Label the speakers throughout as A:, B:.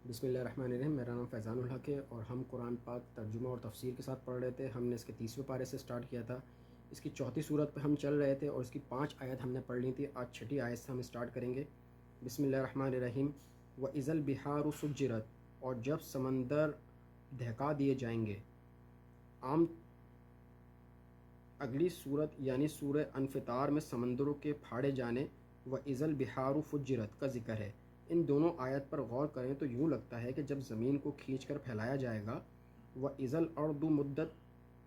A: بسم اللہ الرحمن الرحیم۔ میرا نام فیضان الحق ہے اور ہم قرآن پاک ترجمہ اور تفسیر کے ساتھ پڑھ رہے تھے۔ ہم نے اس کے 30ویں پارے سے سٹارٹ کیا تھا، اس کی 34 صورت پہ ہم چل رہے تھے اور اس کی 5 آیت ہم نے پڑھ لی تھی۔ آج 6 آیت سے ہم سٹارٹ کریں گے۔ بسم اللہ الرحمن الرحیم۔ وَإِذَا الْبِحَارُ سُجِّرَتْ، اور جب سمندر دہکا دیے جائیں گے۔ اگلی صورت یعنی سورہ انفطار میں سمندروں کے پھاڑے جانے وَإِذَا الْبِحَارُ فُجِّرَتْ کا ذکر ہے۔ ان دونوں آیت پر غور کریں تو یوں لگتا ہے کہ جب زمین کو کھینچ کر پھیلایا جائے گا وَإِذَا الْأَرْضُ مُدَّتْ،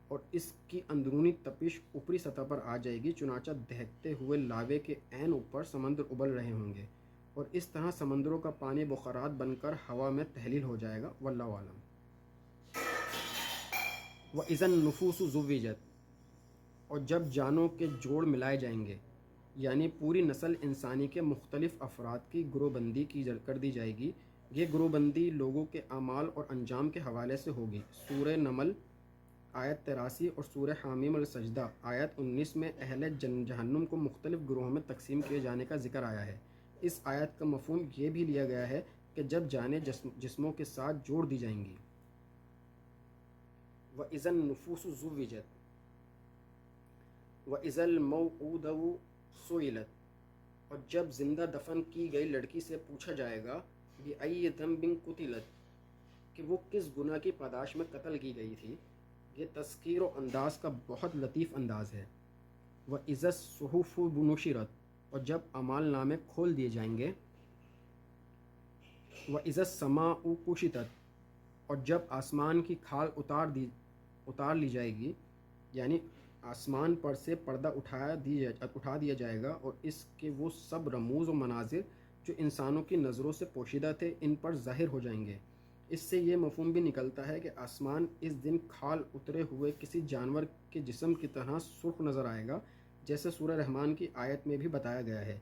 A: اور اس کی اندرونی تپش اوپری سطح پر آ جائے گی، چنانچہ دہکتے ہوئے لاوے کے عین اوپر سمندر ابل رہے ہوں گے اور اس طرح سمندروں کا پانی بخارات بن کر ہوا میں تحلیل ہو جائے گا۔ واللہ اعلم۔ وَإِذَا النُّفُوسُ زُوِّجَتْ، اور جب جانوں کے جوڑ ملائے جائیں گے، یعنی پوری نسل انسانی کے مختلف افراد کی گروہ بندی کر دی جائے گی۔ یہ گروہ بندی لوگوں کے اعمال اور انجام کے حوالے سے ہوگی۔ سورہ نمل آیت 83 اور سورہ حامیم السجدہ آیت 19 میں اہل جہنم کو مختلف گروہوں میں تقسیم کیے جانے کا ذکر آیا ہے۔ اس آیت کا مفہوم یہ بھی لیا گیا ہے کہ جب جانیں جسموں کے ساتھ جوڑ دی جائیں گی۔ وَإِذَا النُّفُوسُ زُوِّجَتْ وَإِذَا الْمَوْءُودَةُ سُئِلَتْ، اور جب زندہ دفن کی گئی لڑکی سے پوچھا جائے گا بِأَيِّ ذَنبٍ قُتِلَتْ، کہ وہ کس گناہ کی پاداش میں قتل کی گئی تھی۔ یہ تذکیر و انداز کا بہت لطیف انداز ہے۔ وَإِذَا الصُّحُفُ نُشِرَتْ، اور جب اعمال نامے کھول دیے جائیں گے۔ وَإِذَا السَّمَاءُ كُشِطَتْ، اور جب آسمان کی کھال اتار لی جائے گی، یعنی آسمان پر سے پردہ اٹھا دیا جائے گا اور اس کے وہ سب رموز و مناظر جو انسانوں کی نظروں سے پوشیدہ تھے ان پر ظاہر ہو جائیں گے۔ اس سے یہ مفہوم بھی نکلتا ہے کہ آسمان اس دن کھال اترے ہوئے کسی جانور کے جسم کی طرح سرخ نظر آئے گا، جیسے سورہ رحمان کی آیت میں بھی بتایا گیا ہے۔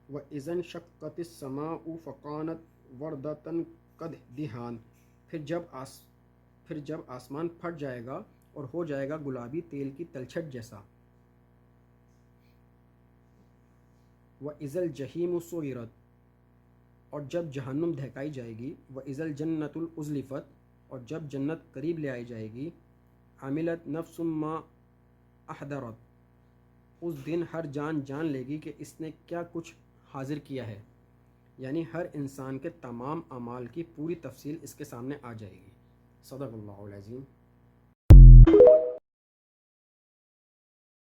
A: وَإِذَا انشَقَّتِ السَّمَاءُ فَكَانَتْ وَرْدَةً كَالدِّهَانِ، پھر جب آسمان پھٹ جائے گا اور ہو جائے گا گلابی تیل کی تلچھٹ جیسا۔ وَإِذَا الْجَحِيمُ سُعِرَتْ، اور جب جہنم دہکائی جائے گی۔ وَإِذَا الْجَنَّةُ أُزْلِفَتْ، اور جب جنت قریب لے آئی جائے گی۔ عَمِلَتْ نَفْسٌ مَّا أَحْضَرَتْ، اس دن ہر جان جان لے گی کہ اس نے کیا کچھ حاضر کیا ہے، یعنی ہر انسان کے تمام اعمال کی پوری تفصیل اس کے سامنے آ جائے گی۔ صدق اللہ العظیم۔